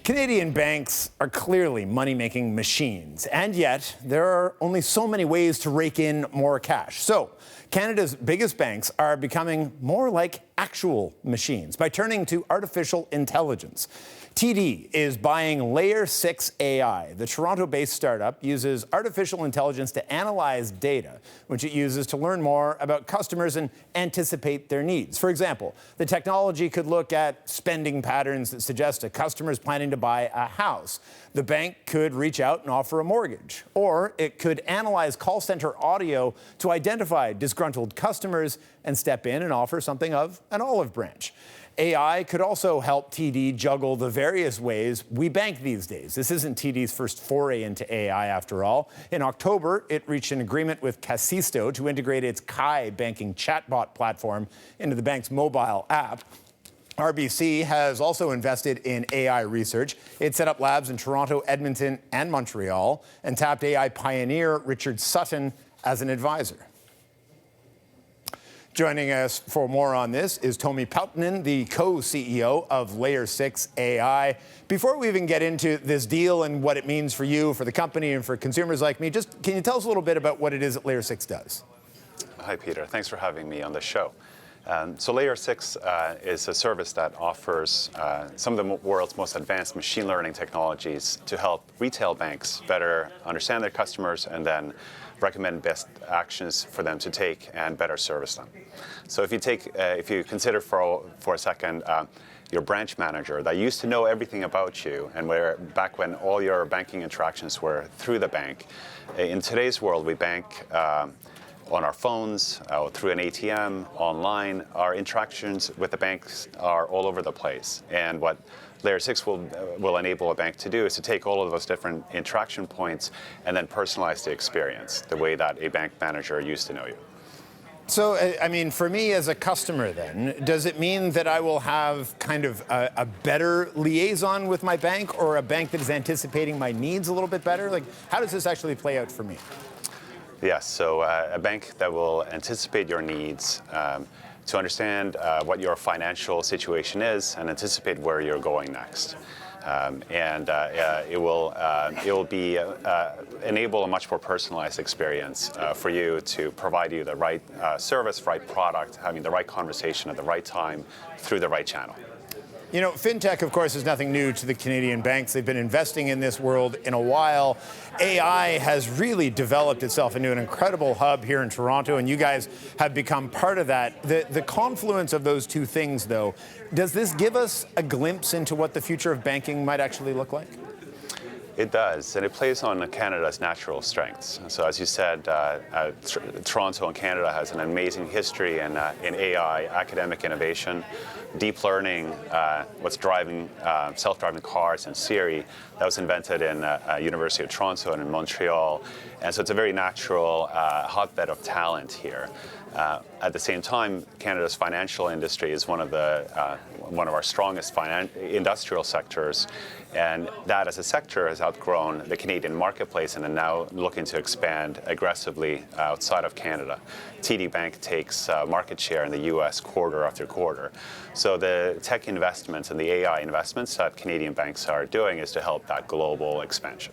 Canadian banks are clearly money-making machines, and yet there are only so many ways to rake in more cash. So Canada's biggest banks are becoming more like actual machines by turning to artificial intelligence. TD is buying Layer 6 AI. The Toronto-based startup uses artificial intelligence to analyze data, which it uses to learn more about customers and anticipate their needs. For example, the technology could look at spending patterns that suggest a customer is planning to buy a house. The bank could reach out and offer a mortgage, or it could analyze call center audio to identify disgruntled customers and step in and offer something of an olive branch. AI could also help TD juggle the various ways we bank these days. This isn't TD's first foray into AI, after all. In October, it reached an agreement with Kasisto to integrate its Kai banking chatbot platform into the bank's mobile app. RBC has also invested in AI research. It set up labs in Toronto, Edmonton, and Montreal, and tapped AI pioneer Richard Sutton as an advisor. Joining us for more on this is Tomi Pautinen, the co-CEO of Layer 6 AI. Before we even get into this deal and what it means for you, for the company, and for consumers like me, just can you tell us a little bit about what it is that Layer 6 does? Hi, Peter. Thanks for having me on the show. So Layer 6 is a service that offers some of the world's most advanced machine learning technologies to help retail banks better understand their customers and then recommend best actions for them to take and better service them. So if you consider for a second your branch manager that used to know everything about you, and where back when all your banking interactions were through the bank, in today's world we bank on our phones, through an ATM, online. Our interactions with the banks are all over the place. And what Layer 6 will enable a bank to do is to take all of those different interaction points and then personalize the experience the way that a bank manager used to know you. So, I mean, for me as a customer then, does it mean that I will have kind of a better liaison with my bank, or a bank that is anticipating my needs a little bit better? Like, how does this actually play out for me? Yes, so a bank that will anticipate your needs, to understand what your financial situation is and anticipate where you're going next. It will enable a much more personalized experience for you to provide you the right service, right product, having the right conversation at the right time through the right channel. You know, fintech, of course, is nothing new to the Canadian banks. They've been investing in this world in a while. AI has really developed itself into an incredible hub here in Toronto, and you guys have become part of that. The confluence of those two things, though, does this give us a glimpse into what the future of banking might actually look like? It does, and it plays on Canada's natural strengths. So as you said, Toronto and Canada has an amazing history in AI, academic innovation, deep learning, what's driving self-driving cars, and Siri. That was invented in University of Toronto and in Montreal. And so it's a very natural hotbed of talent here. At the same time, Canada's financial industry is one of our strongest industrial sectors, and that as a sector has outgrown the Canadian marketplace and are now looking to expand aggressively outside of Canada. TD Bank takes market share in the U.S. quarter after quarter. So the tech investments and the AI investments that Canadian banks are doing is to help that global expansion.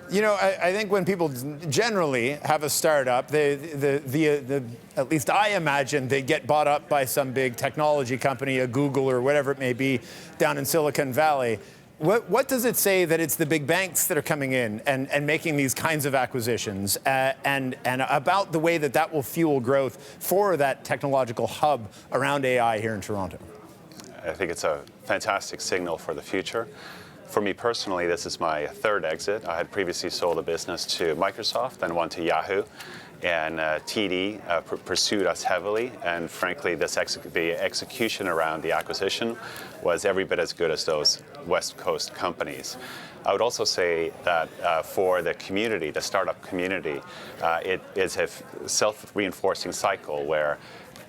You know, I think when people generally have a startup, at least I imagine they get bought up by some big technology company, a Google or whatever it may be, down in Silicon Valley. What does it say that it's the big banks that are coming in and making these kinds of acquisitions, and about the way that will fuel growth for that technological hub around AI here in Toronto? I think it's a fantastic signal for the future. For me personally, this is my third exit. I had previously sold a business to Microsoft and one to Yahoo. And TD pursued us heavily, and frankly, the execution around the acquisition was every bit as good as those West Coast companies. I would also say that for the community, the startup community, it is a self-reinforcing cycle where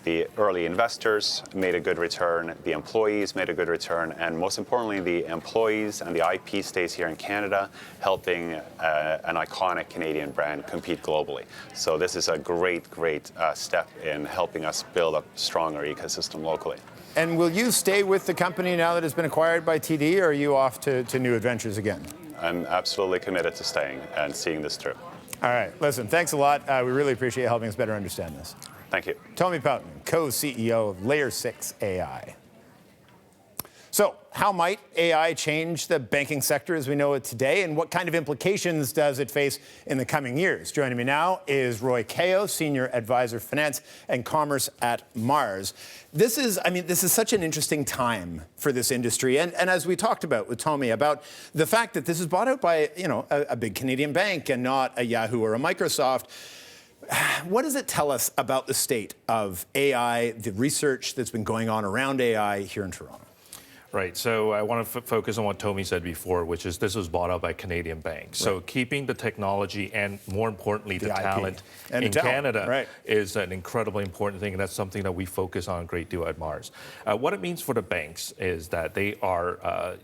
the early investors made a good return, the employees made a good return, and most importantly, the employees and the IP stays here in Canada, helping an iconic Canadian brand compete globally. So this is a great step in helping us build a stronger ecosystem locally. And will you stay with the company now that it's been acquired by TD, or are you off to new adventures again? I'm absolutely committed to staying and seeing this through. All right. Listen, thanks a lot. We really appreciate you helping us better understand this. Thank you. Tomi Poutinen, co-CEO of Layer 6 AI. So, how might AI change the banking sector as we know it today, and what kind of implications does it face in the coming years? Joining me now is Roy Kao, Senior Advisor, Finance and Commerce at Mars. This is such an interesting time for this industry, and as we talked about with Tomi, about the fact that this is bought out by, a big Canadian bank and not a Yahoo or a Microsoft. What does it tell us about the state of AI, the research that's been going on around AI here in Toronto? Right. So I want to focus on what Tomi said before, which is this was bought out by Canadian banks. Right. So keeping the technology and, more importantly, the talent in Canada is an incredibly important thing, and that's something that we focus on a great deal at Mars. What it means for the banks is that they are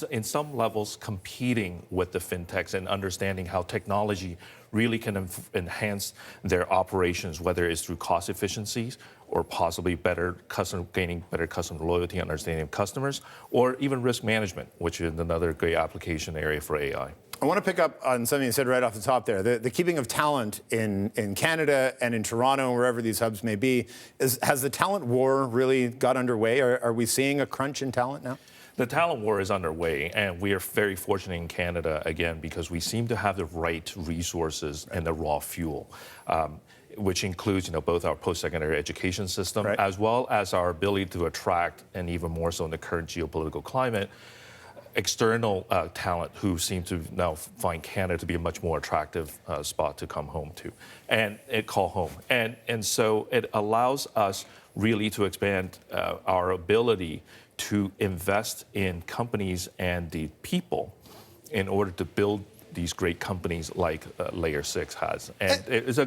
in some levels competing with the fintechs and understanding how technology really can enhance their operations, whether it's through cost efficiencies or possibly gaining better customer loyalty, understanding of customers, or even risk management, which is another great application area for AI. I want to pick up on something you said right off the top there. The keeping of talent in Canada and in Toronto, wherever these hubs may be, has the talent war really got underway? Are we seeing a crunch in talent now? The talent war is underway, and we are very fortunate in Canada, again, because we seem to have the right resources and the raw fuel, which includes both our post-secondary education system, as well as our ability to attract, and even more so in the current geopolitical climate, external talent who seem to now find Canada to be a much more attractive spot to come home to and call home. And so it allows us really to expand our ability to invest in companies and the people in order to build these great companies like Layer 6 has. And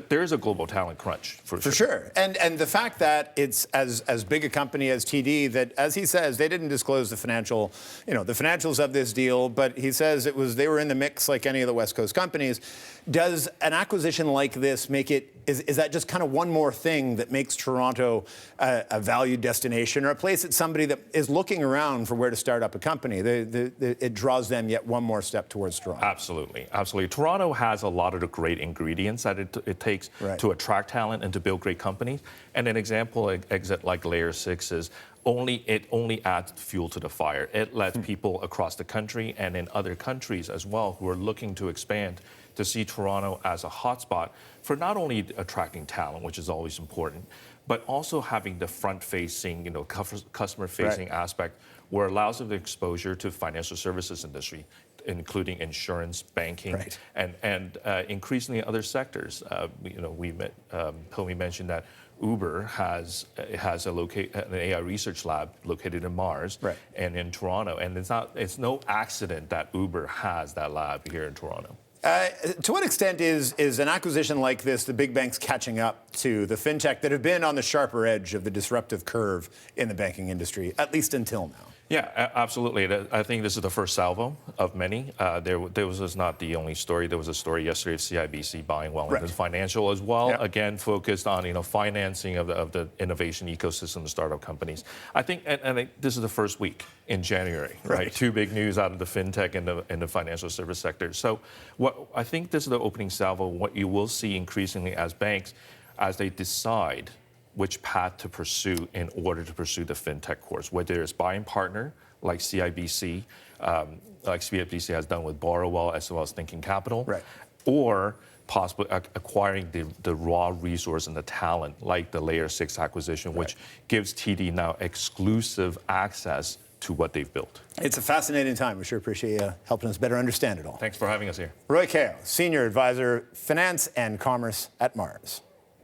there is a global talent crunch, for sure. And the fact that it's as big a company as TD, that, as he says, they didn't disclose the financials of this deal, but he says they were in the mix like any of the West Coast companies. Does an acquisition like this make it, is that just kind of one more thing that makes Toronto a valued destination, or a place that somebody that is looking around for where to start up a company, it draws them yet one more step towards Toronto? Absolutely. Toronto has a lot of the great ingredients that it takes to attract talent and to build great companies. And an example like Layer 6 is it only adds fuel to the fire. It lets people across the country and in other countries as well who are looking to expand to see Toronto as a hotspot for not only attracting talent, which is always important, but also having the front-facing, customer-facing aspect where it allows them the exposure to financial services industry, including insurance, banking, and increasingly other sectors. Tomi mentioned that Uber has an AI research lab located in Mars and in Toronto, and it's no accident that Uber has that lab here in Toronto. To what extent is an acquisition like this, the big banks catching up to the fintech that have been on the sharper edge of the disruptive curve in the banking industry, at least until now? Yeah, absolutely. I think this is the first salvo of many. There was not the only story. There was a story yesterday of CIBC buying Wellington Financial as well. Yeah. Again, focused on financing of the innovation ecosystem of startup companies. I think, and this is the first week in January, right? Two big news out of the fintech and the financial service sector. So, I think this is the opening salvo. What you will see increasingly as banks, as they decide which path to pursue in order to pursue the fintech course, whether it's buying partner like CIBC, has done with Borrowell as well as Thinking Capital, or possibly acquiring the raw resource and the talent like the Layer 6 acquisition, which gives TD now exclusive access to what they've built. It's a fascinating time. We sure appreciate you helping us better understand it all. Thanks for having us here. Roy Kao, Senior Advisor, Finance and Commerce at Mars.